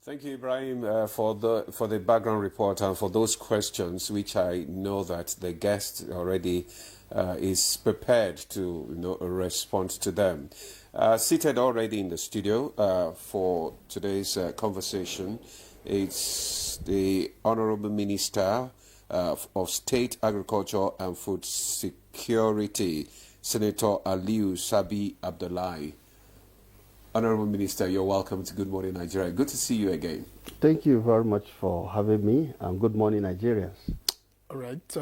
Thank you, Ibrahim, for the background report and for those questions, which I know that the guest already is prepared to respond to them. Seated already in the studio for today's conversation, it's the Honorable Minister of State Agriculture and Food Security, Senator Aliu Sabi Abdullahi. Honorable Minister, you're welcome to Good Morning Nigeria. Good to see you again. Thank you very much for having me, and good morning, Nigerians. All right.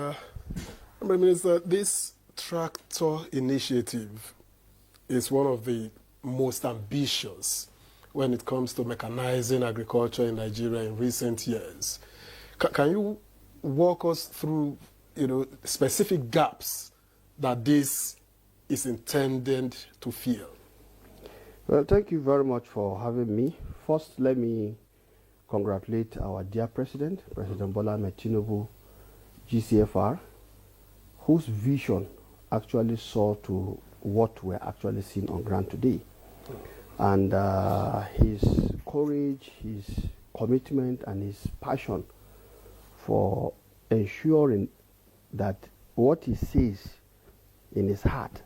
Honorable Minister, this tractor initiative is one of the most ambitious when it comes to mechanizing agriculture in Nigeria in recent years. Can you walk us through, specific gaps that this is intended to fill? Well, thank you very much for having me. First, let me congratulate our dear President, President Bola Ahmed Tinubu, GCFR, whose vision actually saw to what we're actually seeing on ground today. And his courage, his commitment, and his passion for ensuring that what he says in his heart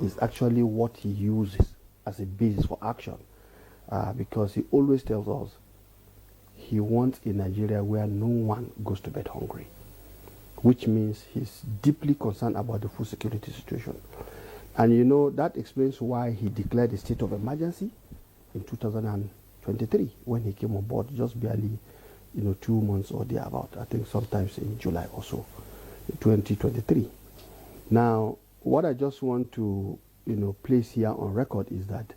is actually what he uses as a basis for action, because he always tells us he wants a Nigeria where no one goes to bed hungry, which means he's deeply concerned about the food security situation. And that explains why he declared a state of emergency in 2023 when he came on board, just barely 2 months or thereabout, I think sometimes in July or so, 2023. Now, what I just want to place here on record is that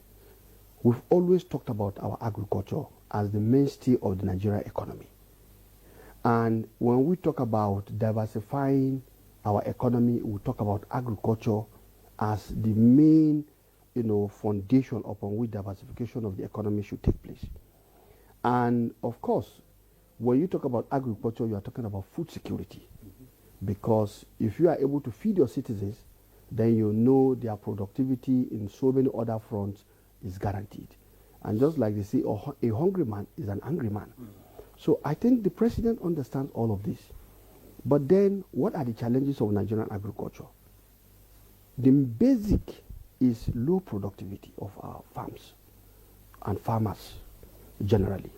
we've always talked about our agriculture as the mainstay of the Nigerian economy. And when we talk about diversifying our economy, we talk about agriculture as the main, foundation upon which diversification of the economy should take place. And of course, when you talk about agriculture, you are talking about food security. Because if you are able to feed your citizens, then their productivity in so many other fronts is guaranteed. And just like they say, a hungry man is an angry man. So I think the president understands all of this. But then, what are the challenges of Nigerian agriculture? The basic is low productivity of our farms and farmers generally.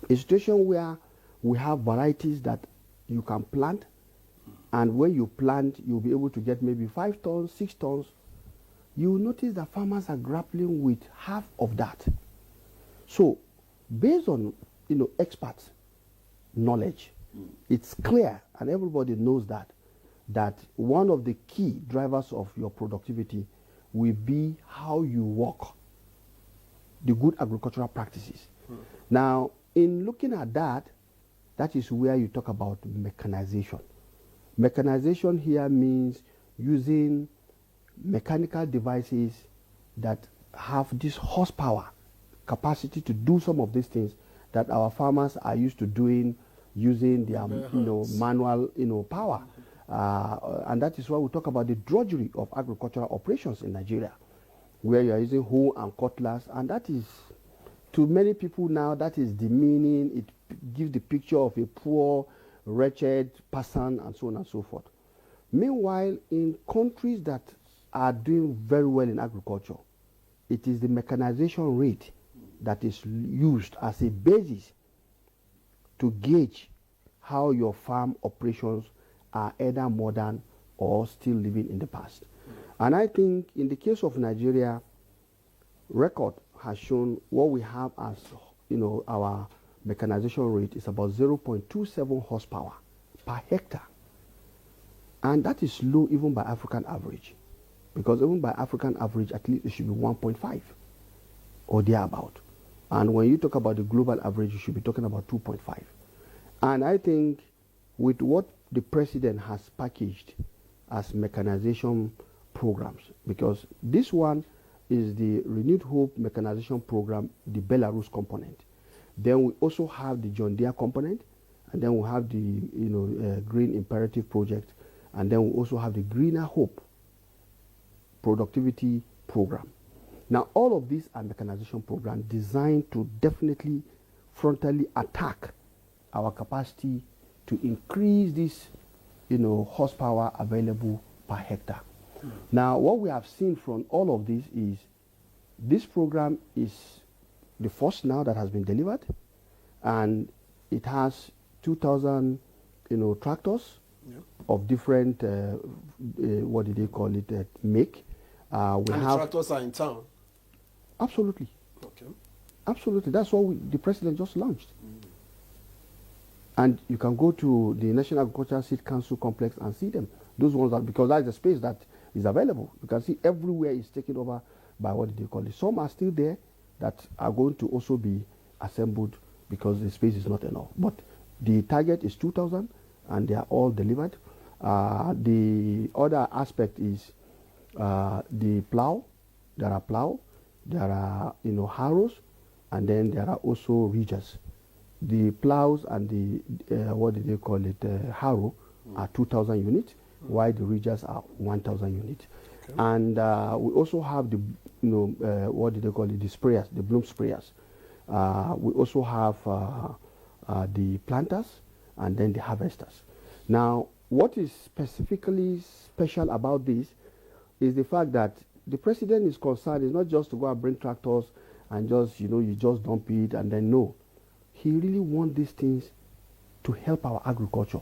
A situation where we have varieties that you can plant, and when you plant, you'll be able to get maybe 5 tons, 6 tons. You will notice that farmers are grappling with half of that. So, based on experts' knowledge, it's clear, and everybody knows that one of the key drivers of your productivity will be how you work, the good agricultural practices. Now, in looking at that, that is where you talk about mechanization. Mechanization here means using mechanical devices that have this horsepower capacity to do some of these things that our farmers are used to doing using their manual power. And that is why we talk about the drudgery of agricultural operations in Nigeria, where you are using hoe and cutlass, and that is, to many people now, that is demeaning. It gives the picture of a poor, wretched person, and so on and so forth. Meanwhile, in countries that are doing very well in agriculture, it is the mechanization rate that is used as a basis to gauge how your farm operations are either modern or still living in the past. And I think in the case of Nigeria, record has shown what we have as our mechanization rate is about 0.27 horsepower per hectare. And that is low even by African average. Because even by African average, at least it should be 1.5 or thereabout. And when you talk about the global average, you should be talking about 2.5. And I think with what the president has packaged as mechanization programs, because this one is the Renewed Hope Mechanization Program, the Belarus component. Then we also have the John Deere component, and then we have the Green Imperative Project, and then we also have the Greener Hope Productivity Program. Now, all of these are mechanization programs designed to definitely frontally attack our capacity to increase this, horsepower available per hectare. Now, what we have seen from all of this is this program is the first now that has been delivered, and it has 2,000, tractors of different, what did they call it, make. And the tractors are in town? Absolutely. Okay. Absolutely. That's what the president just launched. And you can go to the National Agricultural Seed Council complex and see them. Those ones are, because that's the space that is available. You can see everywhere is taken over by what did they call it. Some are still there that are going to also be assembled because the space is not enough. But the target is 2,000 and they are all delivered. The other aspect is the plow. There are plow, there are harrows, and then there are also ridges. The plows and the what do they call it, harrow are 2,000 units, while the ridges are 1,000 units. Okay. And we also have the what do they call it, the sprayers, the bloom sprayers. We also have the planters and then the harvesters. Now, what is specifically special about this is the fact that the president is concerned is not just to go and bring tractors and just, you just dump it and then no. He really wants these things to help our agriculture,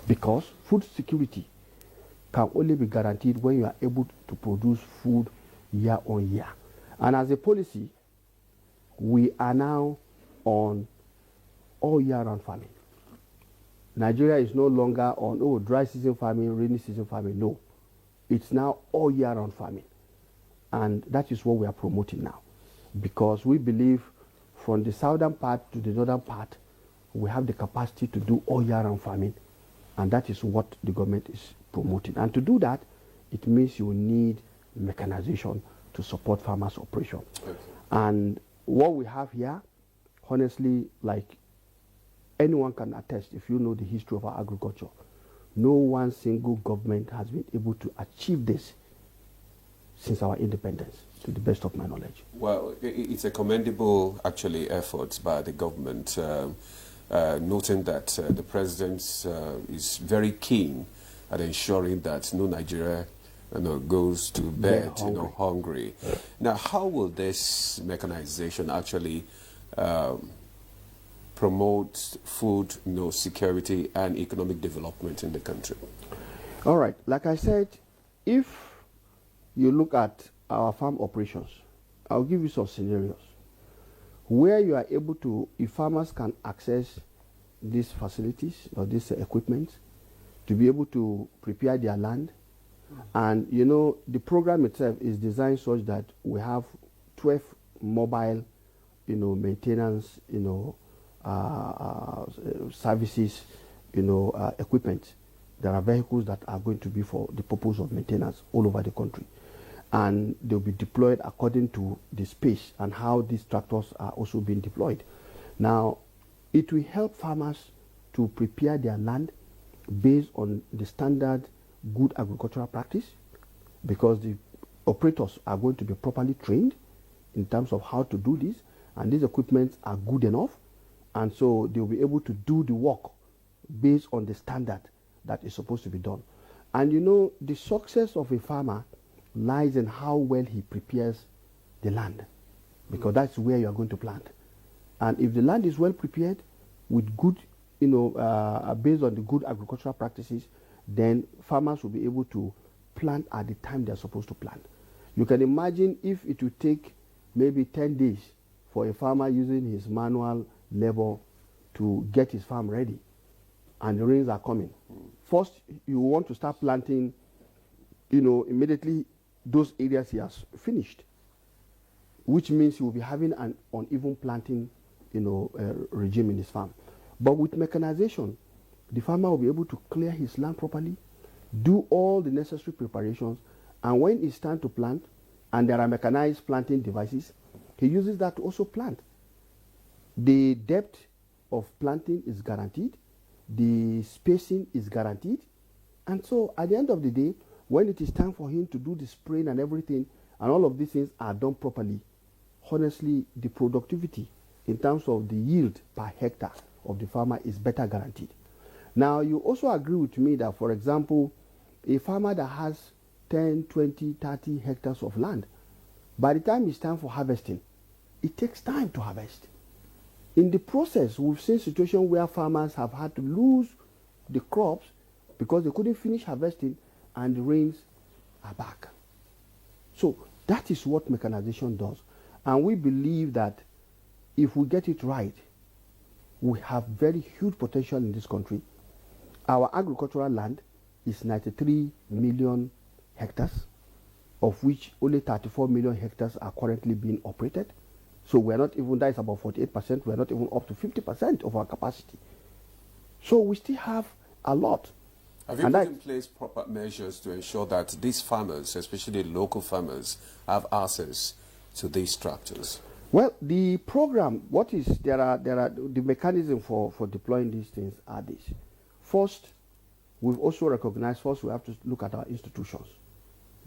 because food security can only be guaranteed when you are able to produce food year on year. And as a policy, we are now on all year round farming. Nigeria is no longer on, dry season farming, rainy season farming. No. It's now all year round farming. And that is what we are promoting now. Because we believe from the southern part to the northern part, we have the capacity to do all year round farming. And that is what the government is promoting. And to do that, it means you need mechanization to support farmers' operation. Okay. And what we have here, honestly, like anyone can attest, if you know the history of our agriculture, no one single government has been able to achieve this since our independence, to the best of my knowledge. Well, it's a commendable, actually, effort by the government, noting that the president is very keen at ensuring that no Nigeria goes to bed hungry. Yeah. Now, how will this mechanization actually promote food security and economic development in the country? All right. Like I said, if you look at our farm operations, I'll give you some scenarios where you are able to, if farmers can access these facilities or this equipment to be able to prepare their land. And the program itself is designed such that we have 12 mobile maintenance services equipment. There are vehicles that are going to be for the purpose of maintenance all over the country, and they'll be deployed according to the space and how these tractors are also being deployed. Now, it will help farmers to prepare their land based on the standard good agricultural practice, because the operators are going to be properly trained in terms of how to do this, and these equipments are good enough, and so they'll be able to do the work based on the standard that is supposed to be done. And the success of a farmer lies in how well he prepares the land, because that's where you are going to plant. And if the land is well prepared with good, based on the good agricultural practices, then farmers will be able to plant at the time they're supposed to plant. You can imagine if it would take maybe 10 days for a farmer using his manual labor to get his farm ready, and the rains are coming. First, you want to start planting, immediately those areas he has finished, which means he will be having an uneven planting, regime in his farm. But with mechanization, the farmer will be able to clear his land properly, do all the necessary preparations, and when it's time to plant, and there are mechanized planting devices, he uses that to also plant. The depth of planting is guaranteed, the spacing is guaranteed, and so at the end of the day, when it is time for him to do the spraying and everything, and all of these things are done properly, honestly, the productivity in terms of the yield per hectare of the farmer is better guaranteed. Now, you also agree with me that, for example, a farmer that has 10, 20, 30 hectares of land, by the time it's time for harvesting, it takes time to harvest. In the process, we've seen situations where farmers have had to lose the crops because they couldn't finish harvesting and the rains are back. So that is what mechanization does. And we believe that if we get it right, we have very huge potential in this country. Our agricultural land is 93 million hectares, of which only 34 million hectares are currently being operated. So we're not even, that is about 48%, we're not even up to 50% of our capacity. So we still have a lot. Have you put in place proper measures to ensure that these farmers, especially local farmers, have access to these tractors? Well, the program, there are the mechanism for deploying these things are this. First, we've also recognized, we have to look at our institutions,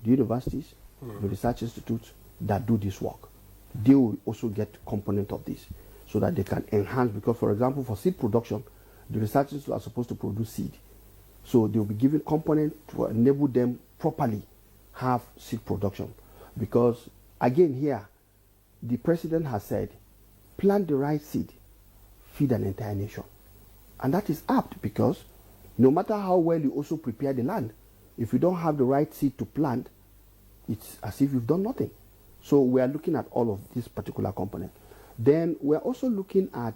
the universities, the research institutes that do this work. They will also get component of this so that they can enhance, because for example, for seed production, the research institutes are supposed to produce seed. So they will be given component to enable them properly have seed production. Because again here, the president has said, plant the right seed, feed an entire nation. And that is apt because no matter how well you also prepare the land, if you don't have the right seed to plant, it's as if you've done nothing. So we are looking at all of this particular component. Then we're also looking at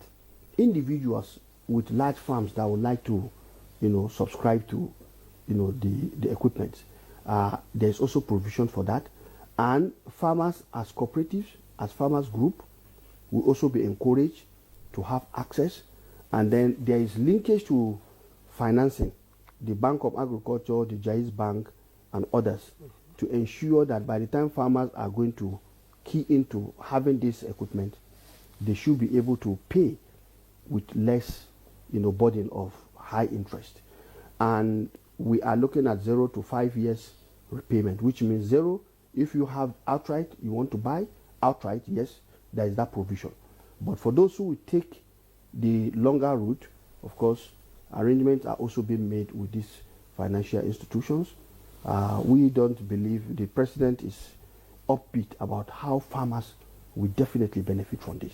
individuals with large farms that would like to, subscribe to, the equipment. There's also provision for that. And farmers as cooperatives, as farmers group, will also be encouraged to have access. And then there is linkage to financing, the Bank of Agriculture, the Jais Bank, and others, to ensure that by the time farmers are going to key into having this equipment, they should be able to pay with less, burden of high interest. And we are looking at 0 to 5 years repayment, which means 0 if you have outright, you want to buy outright, yes, there is that provision. But for those who will take the longer route, of course, arrangements are also being made with these financial institutions. We don't believe, the president is upbeat about how farmers will definitely benefit from this.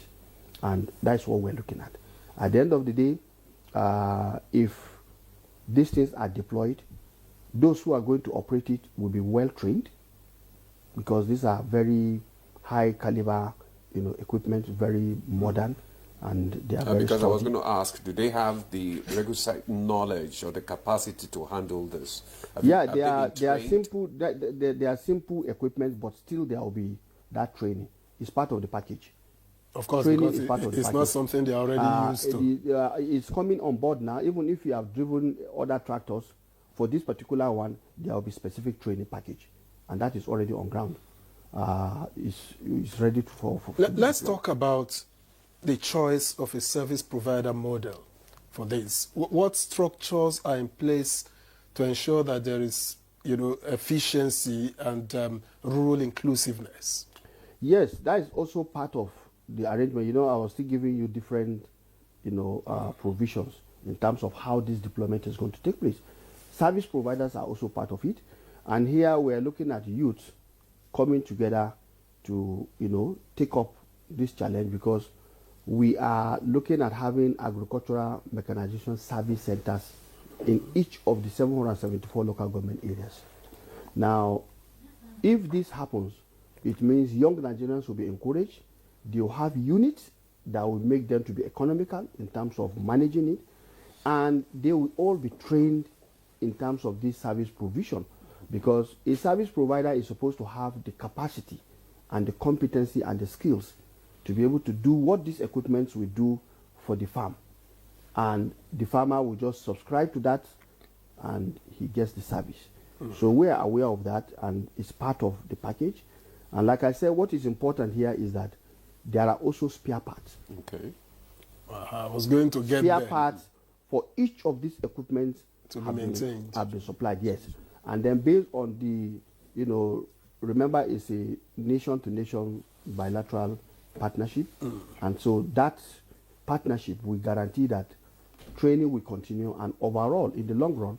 And that's what we're looking at. At the end of the day, if these things are deployed, those who are going to operate it will be well trained, because these are very high caliber, equipment, very modern, and they are very because strong. I was going to ask, do they have the requisite knowledge or the capacity to handle this? They are simple. They are simple equipment, but still there will be that training. It's part of the package. Of course, training because is part of the it's package. not something they are already used to. It's coming on board now. Even if you have driven other tractors, for this particular one, there will be specific training package, and that is already on ground. It's ready for Let's talk about the choice of a service provider model for this. What structures are in place to ensure that there is, efficiency and rural inclusiveness? Yes, that is also part of the arrangement. I was still giving you different, provisions in terms of how this deployment is going to take place. Service providers are also part of it. And here we are looking at youth coming together to, take up this challenge, because we are looking at having agricultural mechanization service centers in each of the 774 local government areas. Now, if this happens, it means young Nigerians will be encouraged. They will have units that will make them to be economical in terms of managing it, and they will all be trained in terms of this service provision, because a service provider is supposed to have the capacity and the competency and the skills to be able to do what these equipments will do for the farm. And the farmer will just subscribe to that and he gets the service. So we are aware of that, and it's part of the package. And like I said, what is important here is that there are also spare parts. Okay. I was going to get spare there. parts for each of these equipments To be maintained. have been supplied, yes. And then based on the, remember, it's a nation-to-nation bilateral partnership. And so that partnership will guarantee that training will continue, and overall, in the long run,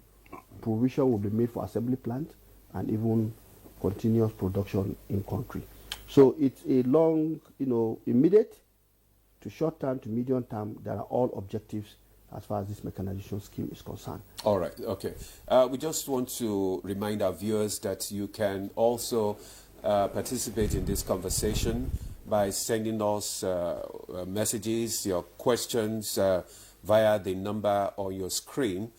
provision will be made for assembly plant and even continuous production in country. So it's a long, immediate to short term to medium term. There are all objectives as far as this mechanization scheme is concerned. All right, okay. We just want to remind our viewers that you can also participate in this conversation by sending us messages, your questions via the number on your screen.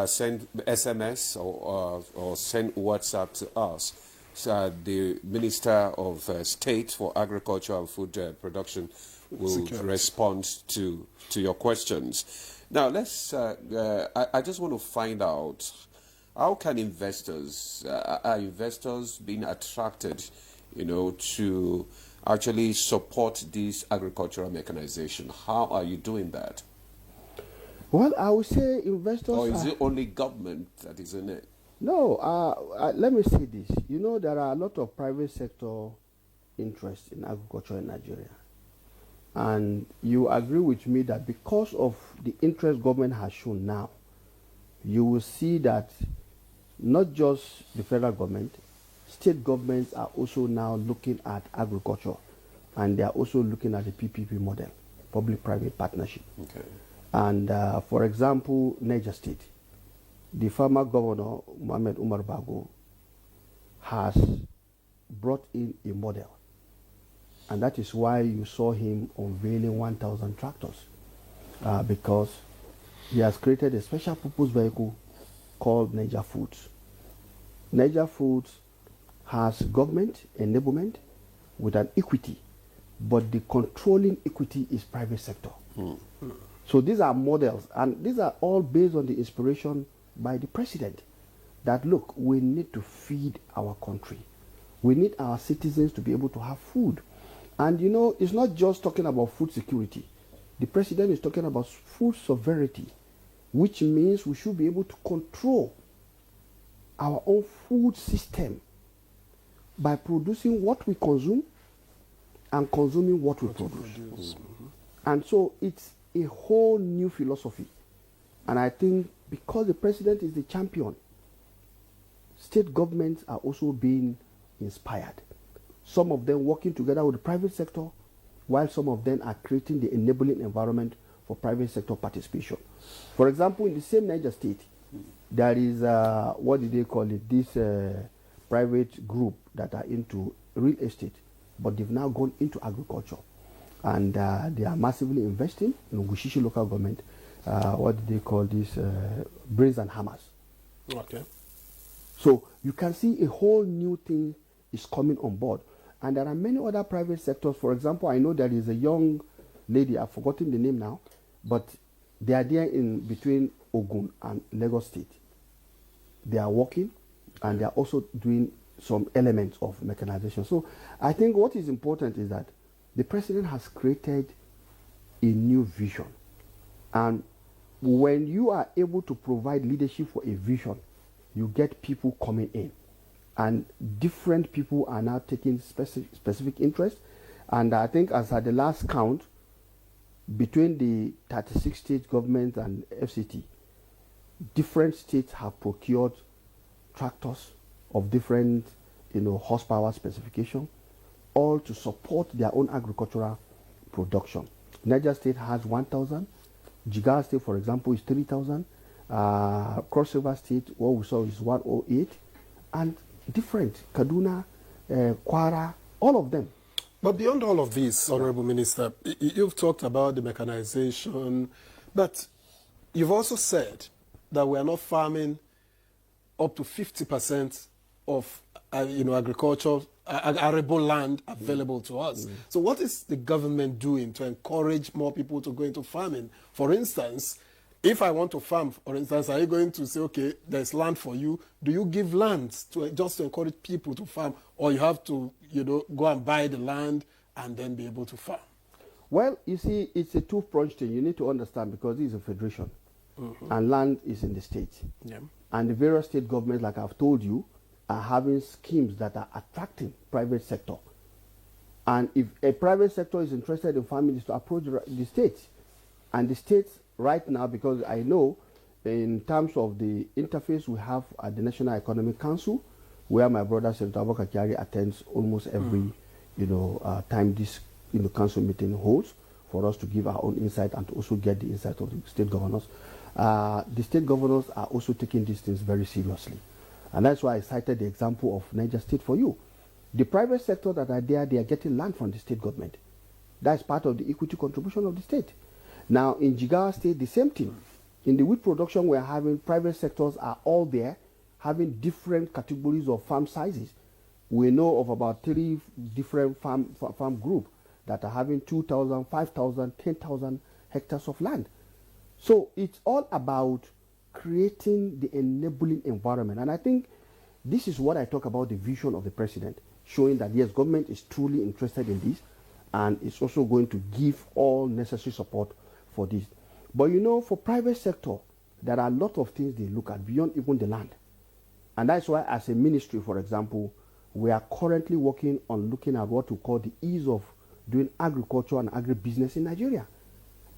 Send SMS or send WhatsApp to us. The Minister of State for Agriculture and Food Production will respond to your questions. Now, I just want to find out, how can investors, are investors being attracted, to actually support this agricultural mechanization? How are you doing that? Well, I would say investors... Or is it only government that is in it? No, let me say this. There are a lot of private sector interest in agriculture in Nigeria. And you agree with me that because of the interest government has shown now, you will see that not just the federal government, state governments are also now looking at agriculture, and they are also looking at the PPP model, public-private partnership. Okay. And for example, Niger State, the former governor, Mohamed Umar Bago, has brought in a model. And that is why you saw him unveiling 1,000 tractors, because he has created a special purpose vehicle called Niger Foods. Niger Foods has government enablement with an equity, but the controlling equity is private sector. So these are models, and these are all based on the inspiration by the president that, look, we need to feed our country. We need our citizens to be able to have food. And it's not just talking about food security. The president is talking about food sovereignty, which means we should be able to control our own food system by producing what we consume and consuming what we produce. And so it's a whole new philosophy. And I think because the president is the champion, state governments are also being inspired. Some of them working together with the private sector, while some of them are creating the enabling environment for private sector participation. For example, in the same Niger State, there is, what do they call it, this private group that are into real estate, but they've now gone into agriculture. And they are massively investing in Gushishi local government, what do they call this, brains and hammers. Okay. So you can see a whole new thing is coming on board. And there are many other private sectors. For example, I know there is a young lady, I've forgotten the name now, but they are there in between Ogun and Lagos State. They are working, and they are also doing some elements of mechanization. So I think what is important is that the president has created a new vision. And when you are able to provide leadership for a vision, you get people coming in. And different people are now taking specific interest. And I think as at the last count, between the 36 state governments and FCT, different states have procured tractors of different horsepower specification, all to support their own agricultural production. Niger State has 1,000. Jigawa State, for example, is 3,000. Cross River State, what we saw is 108. And different, Kaduna, Kwara, all of them. But beyond all of this, Honorable Minister, you've talked about the mechanization, but you've also said that we are not farming up to 50% of agriculture, arable land available to us. So what is the government doing to encourage more people to go into farming? For instance, if I want to farm, for instance, are you going to say, okay, there's land for you? Do you give land just to encourage people to farm, or you have to, go and buy the land and then be able to farm? Well, you see, it's a two-pronged thing. You need to understand, because this is a federation, and land is in the state. Yeah. And the various state governments, like I've told you, are having schemes that are attracting private sector. And if a private sector is interested in families to approach the states, and the states right now, because I know in terms of the interface we have at the National Economic Council, where my brother Senator Abubakar Kyari attends almost every time this council meeting holds, for us to give our own insight and to also get the insight of the state governors. The state governors are also taking these things very seriously. And that's why I cited the example of Niger State for you. The private sector that are there, they are getting land from the state government. That's part of the equity contribution of the state. Now, in Jigawa State, the same thing. In the wheat production, we're having private sectors are all there, having different categories of farm sizes. We know of about 3 different farm groups that are having 2,000, 5,000, 10,000 hectares of land. So it's all about creating the enabling environment. And I think this is what I talk about, the vision of the president, showing that yes, government is truly interested in this and it's also going to give all necessary support for this. But you know, for private sector, there are a lot of things they look at beyond even the land. And that's why as a ministry, for example, we are currently working on looking at what we call the ease of doing agriculture and agribusiness in Nigeria.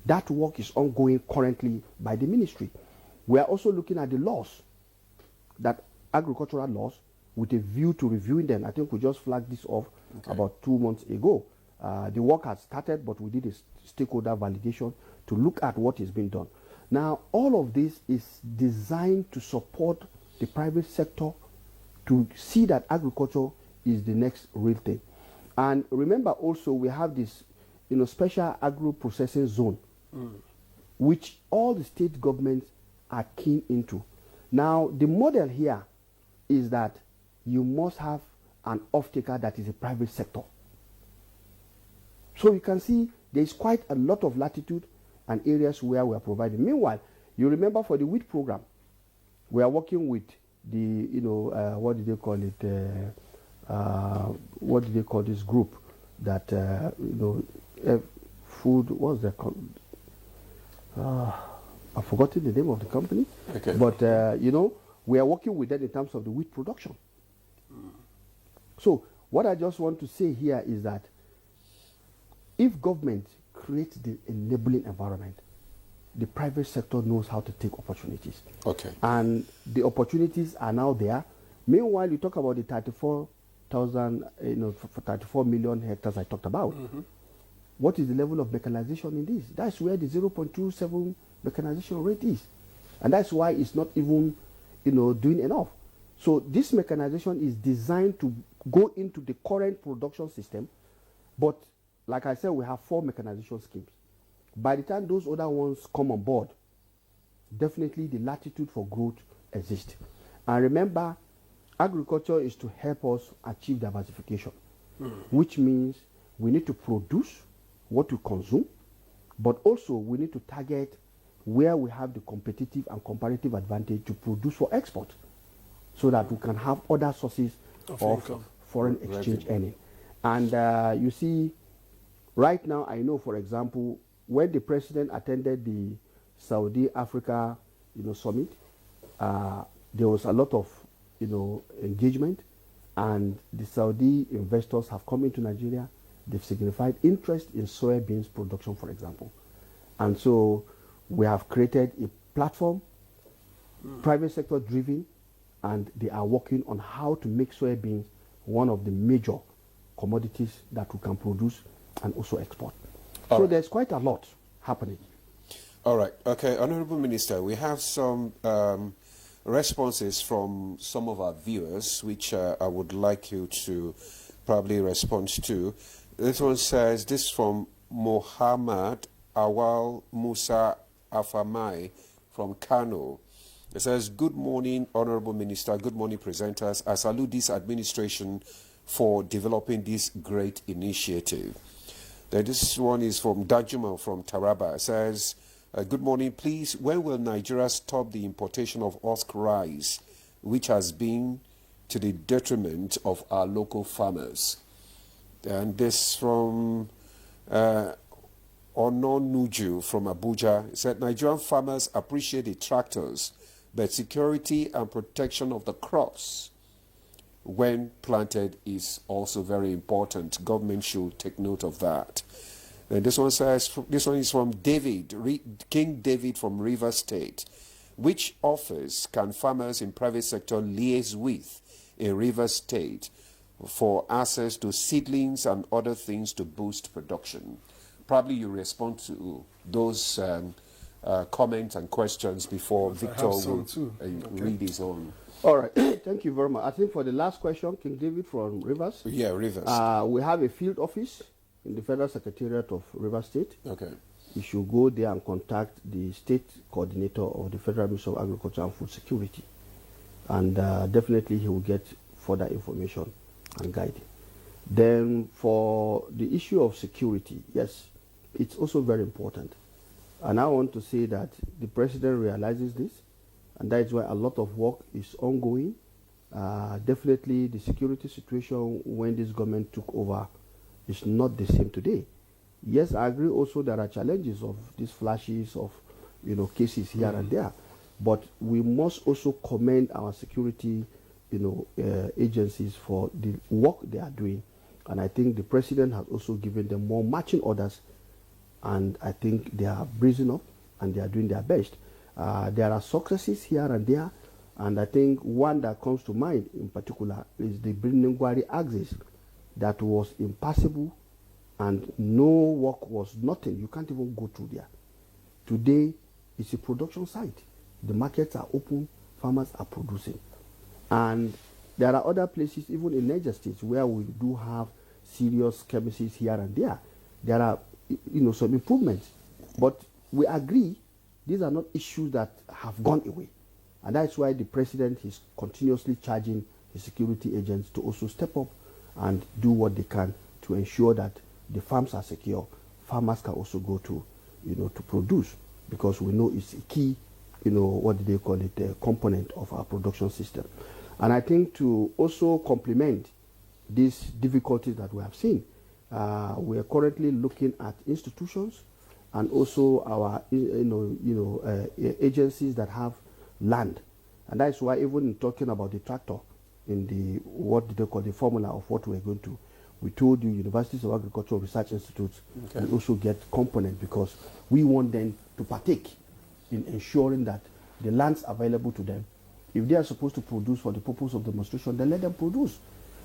That work is ongoing currently by the ministry. We are also looking at the laws, that agricultural laws, with a view to reviewing them. I think we just flagged this off about 2 months ago. The work has started, but we did a stakeholder validation to look at what is being done. Now, all of this is designed to support the private sector to see that agriculture is the next real thing. And remember also, we have this special agro-processing zone, which all the state governments are keen into. Now, the model here is that you must have an off-taker that is a private sector. So you can see there is quite a lot of latitude and areas where we are providing. Meanwhile, you remember for the wheat program, we are working with the, what do they call it? What do they call this group that, food, what's that called? I've forgotten the name of the company. Okay. But, we are working with them in terms of the wheat production. So what I just want to say here is that if government creates the enabling environment, the private sector knows how to take opportunities. Okay. And the opportunities are now there. Meanwhile, you talk about the 34,000, 34 million hectares I talked about. What is the level of mechanization in this? That's where the 0.27 mechanization rate is. And that's why it's not even, doing enough. So this mechanization is designed to go into the current production system. But like I said, we have 4 mechanization schemes. By the time those other ones come on board, definitely the latitude for growth exists. And remember, agriculture is to help us achieve diversification, which means we need to produce what we consume, but also we need to target where we have the competitive and comparative advantage to produce for export, so that we can have other sources of foreign exchange earning. And you see, right now, I know, for example, when the president attended the Saudi Africa, summit, there was a lot of, engagement, and the Saudi investors have come into Nigeria. They've signified interest in soybeans production, for example. And so we have created a platform, private sector driven, and they are working on how to make soybeans one of the major commodities that we can produce and also export. So there's quite a lot happening. All right. Okay, Honorable Minister, we have some responses from some of our viewers, which I would like you to probably respond to. This one says, this from Mohammed Awal Musa Afamai from Kano. It says, good morning, Honorable Minister, good morning, presenters. I salute this administration for developing this great initiative. This one is from Dajuma from Taraba. It says, good morning, please. When will Nigeria stop the importation of husk rice, which has been to the detriment of our local farmers? And this from Ononuju from Abuja. It said, Nigerian farmers appreciate the tractors, but security and protection of the crops when planted is also very important. Government should take note of that. And this one says, this one is from David, King David from Rivers State. Which office can farmers in private sector liaise with in Rivers State for access to seedlings and other things to boost production? Probably you respond to those comments and questions before Victor will read his own. All right. Thank you very much. I think for the last question, King David from Rivers. Yeah, Rivers. We have a field office in the Federal Secretariat of Rivers State. Okay. You should go there and contact the state coordinator of the Federal Ministry of Agriculture and Food Security. And definitely he will get further information and guide. Then for the issue of security, yes, it's also very important. And I want to say that the president realizes this, and that is why a lot of work is ongoing. Definitely the security situation when this government took over is not the same today. Yes, I agree also there are challenges of these flashes of cases here and there, but we must also commend our security agencies for the work they are doing. And I think the president has also given them more marching orders, and I think they are brazen up and they are doing their best. There are successes here and there, and I think one that comes to mind in particular is the Birningwari axis that was impassable and no work was nothing. You can't even go through there. Today, it's a production site. The markets are open, farmers are producing. And there are other places, even in Niger State, where we do have serious chemistries here and there. There are, some improvements. But we agree these are not issues that have gone away. And that's why the president is continuously charging the security agents to also step up and do what they can to ensure that the farms are secure. Farmers can also go to, to produce, because we know it's a key, what do they call it, a component of our production system. And I think to also complement these difficulties that we have seen, we are currently looking at institutions and also our, agencies that have land. And that's why even in talking about the tractor, in the, what do they call the formula of what we're going to, we told you Universities of Agricultural Research Institutes will also get components, because we want them to partake in ensuring that the lands available to them, if they are supposed to produce for the purpose of demonstration, then let them produce.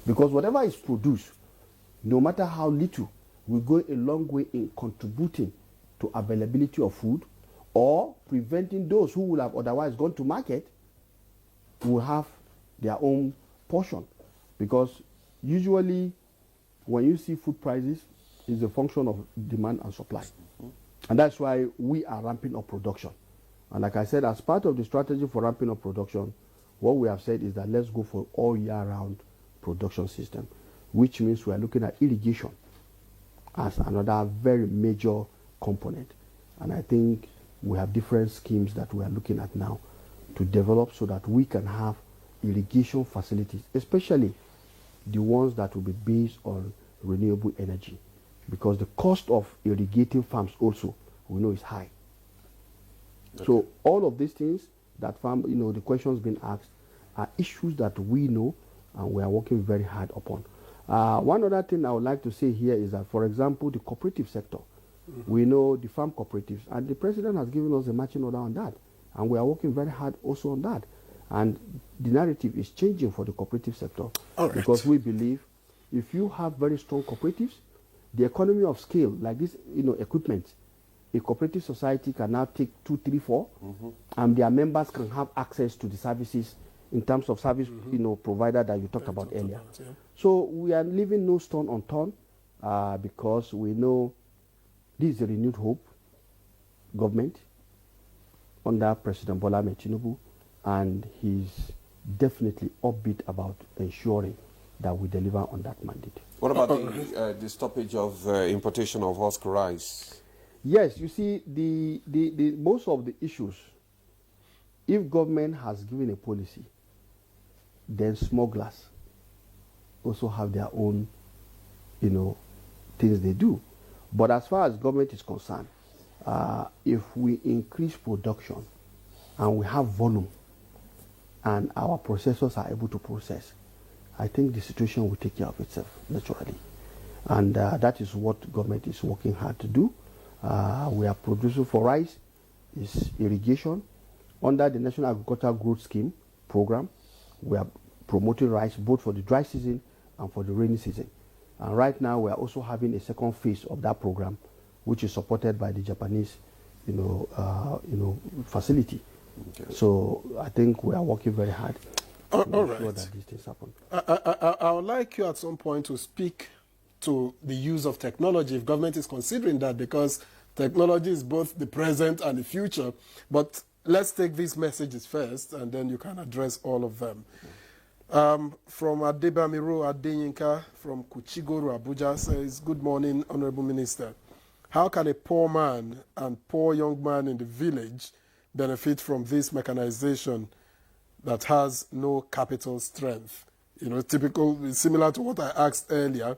Because whatever is produced, no matter how little, will go a long way in contributing to availability of food, or preventing those who will have otherwise gone to market will have their own portion. Because usually when you see food prices, it's a function of demand and supply. And that's why we are ramping up production. And like I said, as part of the strategy for ramping up production, what we have said is that let's go for all year-round production system, which means we are looking at irrigation as another very major component. And I think we have different schemes that we are looking at now to develop so that we can have irrigation facilities, especially the ones that will be based on renewable energy, because the cost of irrigating farms also, we know, is high. Okay. So all of these things that the questions being asked are issues that we know and we are working very hard upon. One other thing I would like to say here is that, for example, the cooperative sector, we know the farm cooperatives, and the president has given us a marching order on that, and we are working very hard also on that. And the narrative is changing for the cooperative sector, because we believe if you have very strong cooperatives, the economy of scale, like this, equipment, a cooperative society can now take 2, 3, 4, and their members can have access to the services in terms of service, provider that you talked about earlier. So we are leaving no stone unturned, because we know this is a renewed hope government under President Bola Ahmed Tinubu, and he's definitely upbeat about ensuring that we deliver on that mandate. What about the stoppage of importation of husk rice? Yes, you see, the most of the issues, if government has given a policy, then smugglers also have their own, things they do. But as far as government is concerned, if we increase production and we have volume and our processors are able to process, I think the situation will take care of itself naturally. And that is what government is working hard to do. We are producing for rice, is irrigation. Under the National Agricultural Growth Scheme program, we are promoting rice both for the dry season and for the rainy season. And right now, we are also having a second phase of that program, which is supported by the Japanese, facility. Okay. So I think we are working very hard to make sure that these things happen. I would like you at some point to speak to the use of technology, if government is considering that, because technology is both the present and the future. But let's take these messages first, and then you can address all of them. From Adebamiru Adeyinka from Kuchigoro, Abuja, says, good morning, Honorable Minister. How can a poor man and poor young man in the village benefit from this mechanization that has no capital strength? Similar to what I asked earlier.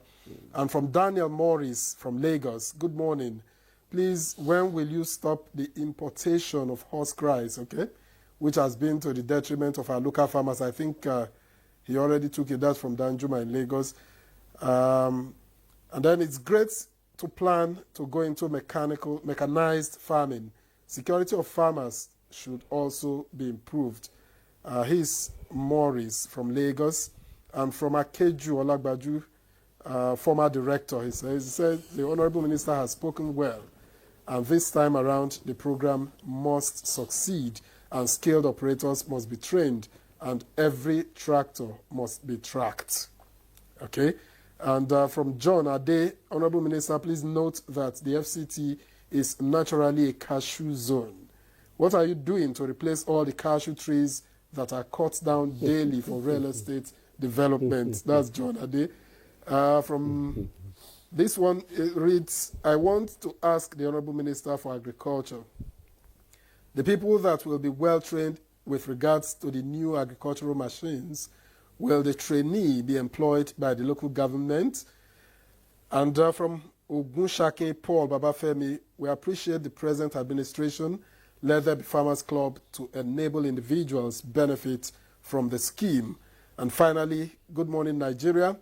And from Daniel Morris from Lagos, good morning. Please, when will you stop the importation of horse rice, which has been to the detriment of our local farmers? I think he already took it that from Danjuma in Lagos. And then it's great to plan to go into mechanized farming. Security of farmers should also be improved. He's Morris from Lagos. And from Akeju Olagbaju, former director, he says the Honorable Minister has spoken well. And this time around, the program must succeed, and skilled operators must be trained, and every tractor must be tracked. Okay? And from John Ade, Honorable Minister, please note that the FCT is naturally a cashew zone. What are you doing to replace all the cashew trees that are cut down daily for real estate development? That's John Ade. From this one, it reads, I want to ask the Honorable Minister for Agriculture, the people that will be well trained with regards to the new agricultural machines, will the trainee be employed by the local government? And from Ogunshake Paul Babafemi, we appreciate the present administration led the Farmers Club to enable individuals benefit from the scheme. And finally, good morning, Nigeria.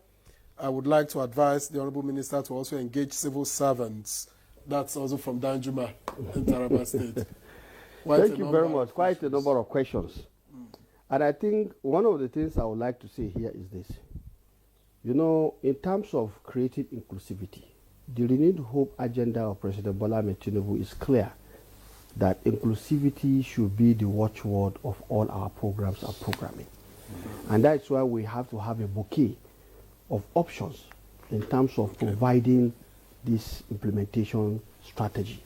I would like to advise the Honorable Minister to also engage civil servants. That's also from Danjuma in Taraba State. Thank you very much. Quite a number of questions. And I think one of the things I would like to say here is this. In terms of creating inclusivity, the renewed hope agenda of President Bola Ahmed Tinubu is clear that inclusivity should be the watchword of all our programs and programming. And that's why we have to have a bouquet of options in terms of providing this implementation strategy.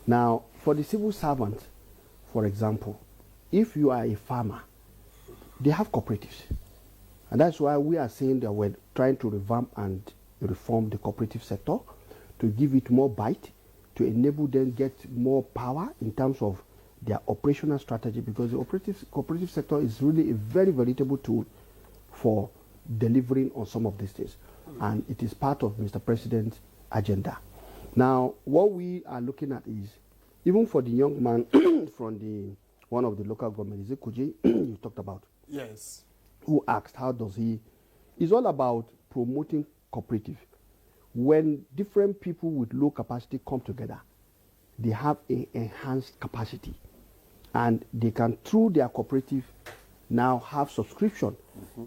Now, for the civil servant, for example, if you are a farmer, they have cooperatives. And that's why we are saying that we're trying to revamp and reform the cooperative sector to give it more bite, to enable them get more power in terms of their operational strategy, because the cooperative sector is really a very veritable tool for delivering on some of these things. And it is part of Mr. President's agenda. Now, what we are looking at is, even for the young man from one of the local governments, is it Kuje you talked about? Yes. Who asked, how does he? It's all about promoting cooperative. When different people with low capacity come together, they have an enhanced capacity. And they can, through their cooperative, now have subscription,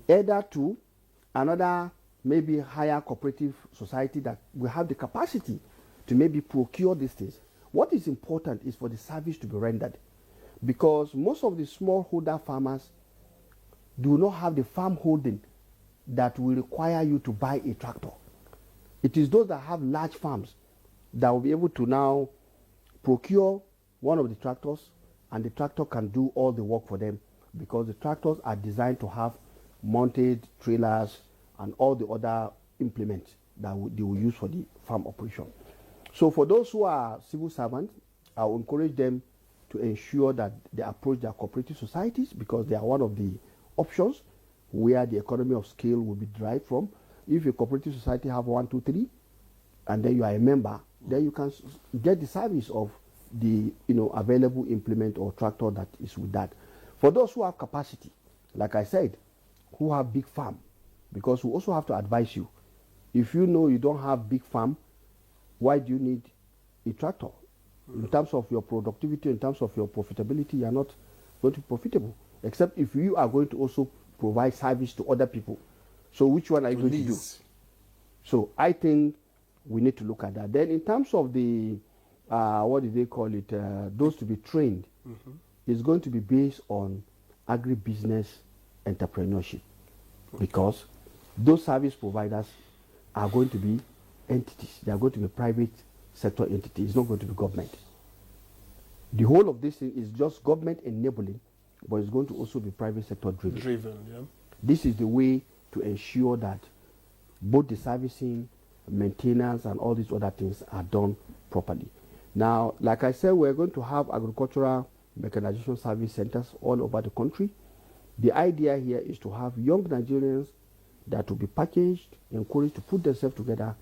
either to another maybe higher cooperative society that will have the capacity to maybe procure these things. What is important is for the service to be rendered, because most of the smallholder farmers do not have the farm holding that will require you to buy a tractor. It is those that have large farms that will be able to now procure one of the tractors, and the tractor can do all the work for them, because the tractors are designed to have mounted trailers and all the other implements that they will use for the farm operation. So for those who are civil servants, I will encourage them to ensure that they approach their cooperative societies, because they are one of the options where the economy of scale will be derived from. If a cooperative society have 1, 2, 3, and then you are a member, then you can get the service of the available implement or tractor that is with that. For those who have capacity, like I said, who have big farm, because we also have to advise you. If you know you don't have big farm, why do you need a tractor? In terms of your productivity, in terms of your profitability, you are not going to be profitable, except if you are going to also provide service to other people. So which one are you going to do? So I think we need to look at that. Then in terms of the, what do they call it, those to be trained, it's going to be based on agribusiness entrepreneurship, because those service providers are going to be entities. They are going to be private sector entities. It's not going to be government. The whole of this thing is just government enabling, but it's going to also be private sector driven. Yeah. This is the way to ensure that both the servicing, maintenance, and all these other things are done properly. Now, like I said, we're going to have agricultural mechanization service centers all over the country. The idea here is to have young Nigerians that will be packaged, encouraged to put themselves together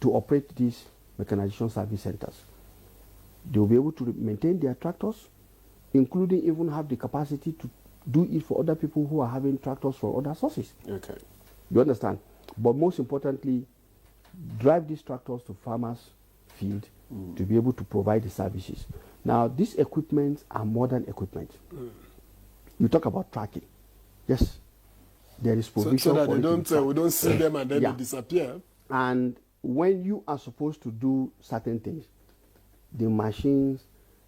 to operate these mechanization service centers. They will be able to maintain their tractors, including even have the capacity to do it for other people who are having tractors from other sources. Okay. You understand? But most importantly, drive these tractors to farmers' field to be able to provide the services. Now, these equipments are modern equipment. You talk about tracking. Yes, there is provision so that for they it don't, we don't see them and then Yeah. they disappear. And when you are supposed to do certain things, the machines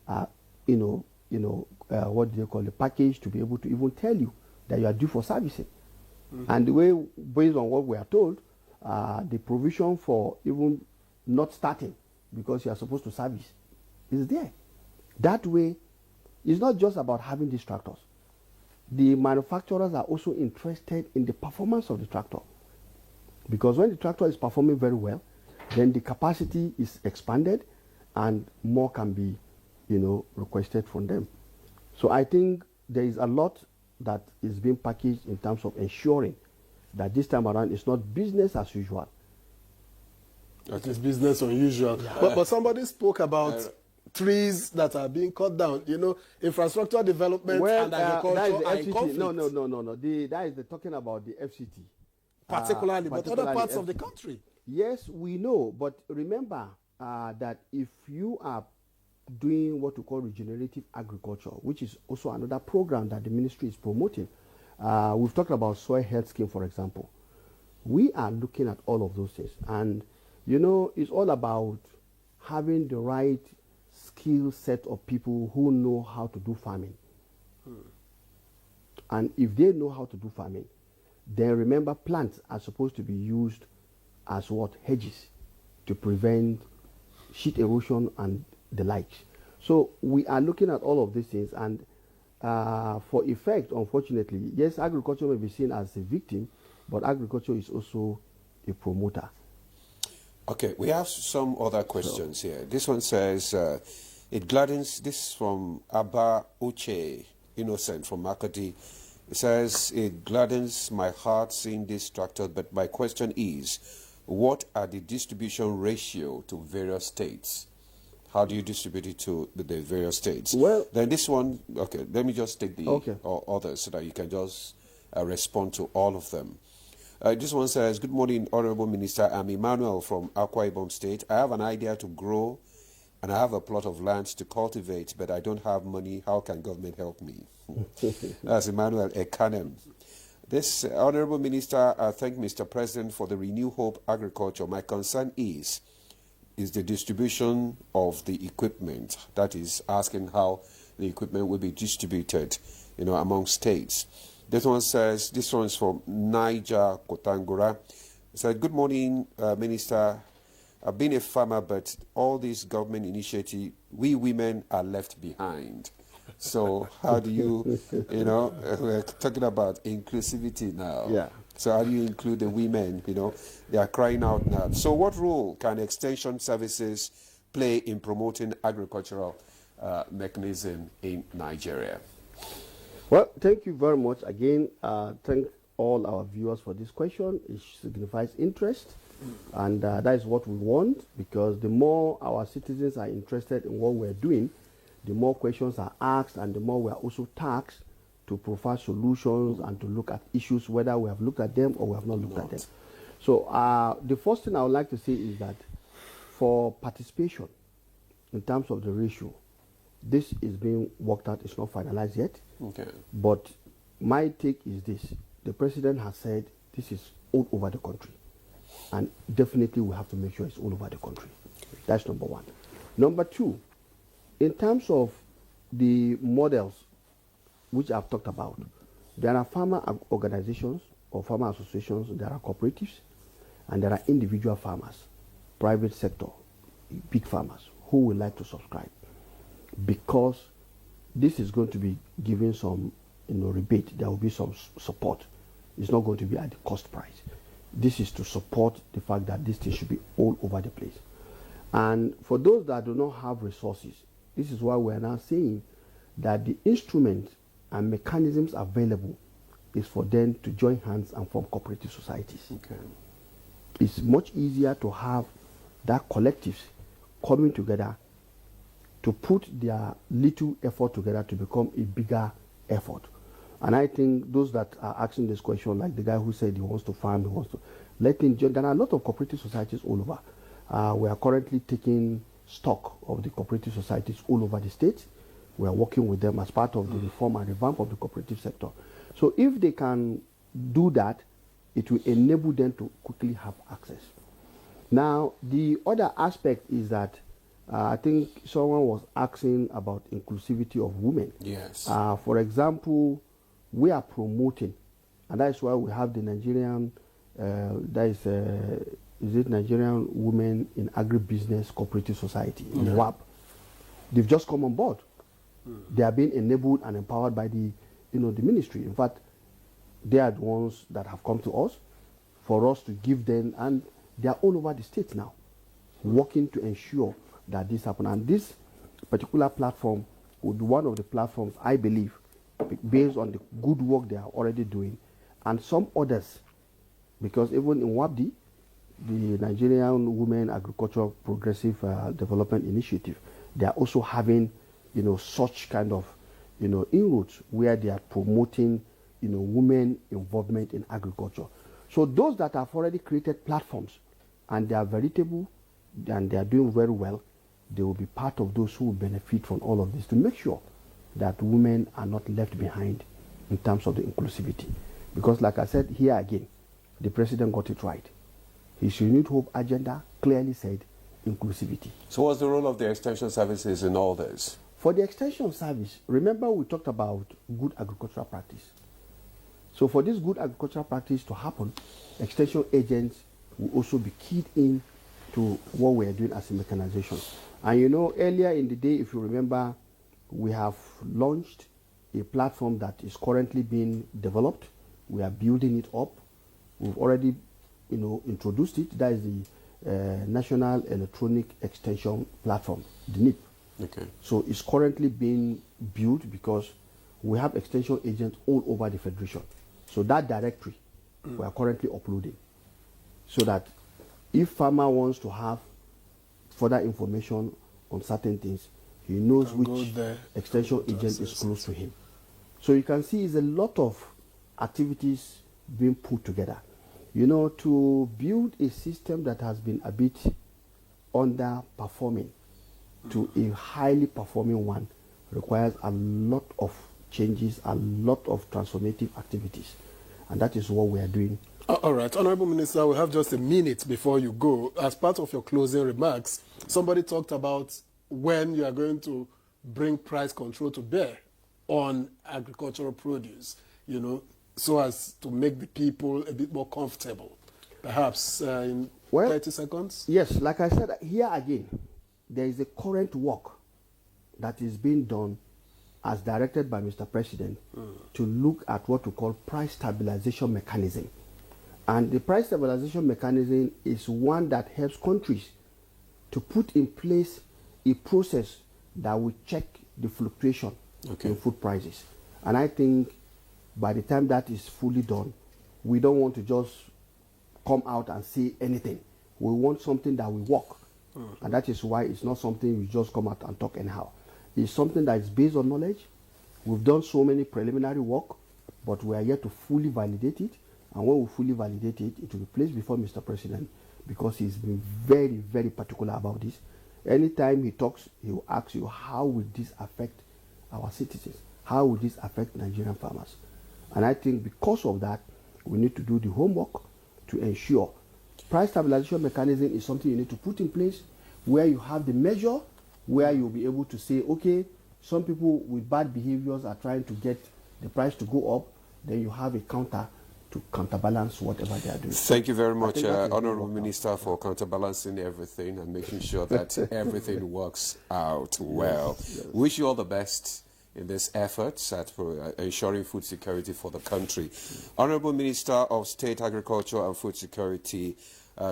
are, what do they call the package to be able to even tell you that you are due for servicing. And the way, based on what we are told, the provision for even not starting because you are supposed to service is there. That way, it's not just about having these tractors. The manufacturers are also interested in the performance of the tractor. Because when the tractor is performing very well, then the capacity is expanded and more can be, requested from them. So I think there is a lot that is being packaged in terms of ensuring that this time around it's not business as usual. It is business unusual. But somebody spoke about trees that are being cut down. Infrastructure development and agriculture that is the are in FCT. conflict. No. That is talking about the FCT. Particularly, but other particularly parts of the FCT. country. Yes, we know, but remember that if you are doing what we call regenerative agriculture, which is also another program that the ministry is promoting, we've talked about soil health scheme, for example. We are looking at all of those things, and it's all about having the right skill set of people who know how to do farming. And if they know how to do farming, then remember, plants are supposed to be used as what? Hedges to prevent sheet erosion and the likes. So we are looking at all of these things, and for effect, unfortunately, yes, agriculture may be seen as a victim, but agriculture is also a promoter. Okay, we have some other questions here. This one says, it gladdens, this is from Abba Uche Innocent from Makati. It says, it gladdens my heart seeing this tractor, but my question is, what are the distribution ratio to various states? How do you distribute it to the various states? Well, then this one, okay, let me just take the others so that you can just respond to all of them. This one says, good morning, Honorable Minister. I'm Emmanuel from Akwa Ibom State. I have an idea to grow and I have a plot of land to cultivate, but I don't have money. How can government help me? That's Emmanuel Ekanem. This Honorable Minister, I thank Mr. President for the Renew Hope Agriculture. My concern is the distribution of the equipment. That is asking how the equipment will be distributed, among states. This one says, this one is from Niger Kotangura. It said, good morning, Minister. I've been a farmer, but all these government initiatives, we women are left behind. So how do you, we're talking about inclusivity now. Yeah. So how do you include the women, they are crying out now. So what role can extension services play in promoting agricultural mechanism in Nigeria? Well, thank you very much. Again, thank all our viewers for this question. It signifies interest, and that is what we want, because the more our citizens are interested in what we're doing, the more questions are asked and the more we are also tasked to provide solutions and to look at issues, whether we have looked at them or we have not looked at them. So the first thing I would like to say is that for participation, in terms of the ratio, this is being worked out. It's not finalized yet. Okay. But my take is this. The president has said this is all over the country. And definitely we have to make sure it's all over the country. That's number one. Number two, in terms of the models which I've talked about, there are farmer organizations or farmer associations, there are cooperatives, and there are individual farmers, private sector, big farmers, who would like to subscribe, because this is going to be giving some rebate. There will be some support. It's not going to be at the cost price. This is to support the fact that this thing should be all over the place. And for those that do not have resources, this is why we are now saying that the instruments and mechanisms available is for them to join hands and form cooperative societies. Okay. It's much easier to have that collectives coming together to put their little effort together to become a bigger effort. And I think those that are asking this question, like the guy who said he wants to farm, he wants to let him join. There are a lot of cooperative societies all over. We are currently taking stock of the cooperative societies all over the state. We are working with them as part of the reform and revamp of the cooperative sector. So if they can do that, it will enable them to quickly have access. Now, the other aspect is that I think someone was asking about inclusivity of women. Yes. For example, we are promoting, and that is why we have the Nigerian, is it Nigerian Women in Agribusiness Cooperative Society, WAP. They've just come on board. They are being enabled and empowered by the ministry. In fact, they are the ones that have come to us for us to give them, and they are all over the state now, working to ensure that this happens. And this particular platform would be one of the platforms, I believe, based on the good work they are already doing, and some others, because even in WABD, the Nigerian Women Agricultural Progressive Development Initiative, they are also having, such kind of, inroads where they are promoting, women involvement in agriculture. So those that have already created platforms and they are veritable and they are doing very well, they will be part of those who will benefit from all of this to make sure that women are not left behind in terms of the inclusivity. Because like I said here again, the president got it right. His renewed hope agenda clearly said inclusivity. So what's the role of the extension services in all this? For the extension service, remember we talked about good agricultural practice. So for this good agricultural practice to happen, extension agents will also be keyed in to what we are doing as a mechanization. And earlier in the day, if you remember, we have launched a platform that is currently being developed. We are building it up. We've already, introduced it. That is the National Electronic Extension Platform, the NIP. Okay. So it's currently being built because we have extension agents all over the Federation. So that directory we are currently uploading, so that if farmer wants to have further information on certain things, he knows which extension agent is close to him. So you can see it's a lot of activities being put together. To build a system that has been a bit underperforming to a highly performing one requires a lot of changes, a lot of transformative activities. And that is what we are doing. All right, Honorable Minister, we have just a minute before you go. As part of your closing remarks, somebody talked about when you are going to bring price control to bear on agricultural produce, so as to make the people a bit more comfortable. Perhaps in 30 seconds? Yes, like I said, here again, there is a current work that is being done as directed by Mr. President to look at what we call price stabilization mechanism. And the price stabilization mechanism is one that helps countries to put in place a process that will check the fluctuation in food prices. And I think by the time that is fully done, we don't want to just come out and say anything. We want something that will work. And that is why it's not something we just come out and talk anyhow. It's something that is based on knowledge, We've done so many preliminary work, but we are yet to fully validate it. And when we fully validate it, it will be placed before Mr. President, because he's been very, very particular about this. Anytime he talks, he will ask you, how will this affect our citizens? How will this affect Nigerian farmers? And I think because of that, we need to do the homework to ensure price stabilization mechanism is something you need to put in place, where you have the measure, where you'll be able to say, okay, some people with bad behaviors are trying to get the price to go up, then you have a counter to counterbalance whatever they are doing. Thank you very much, Honorable Minister, for counterbalancing everything and making sure that everything works out well. Yes. Wish you all the best in this effort at ensuring food security for the country. Honorable Minister of State Agriculture and Food Security,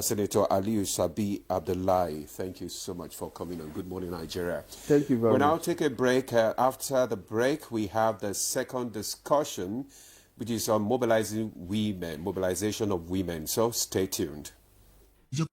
Senator Aliyu Sabi Abdullahi, thank you so much for coming on Good Morning Nigeria. Thank you very much. We'll now take a break. After the break, we have the second discussion, which is on mobilization of women. So stay tuned.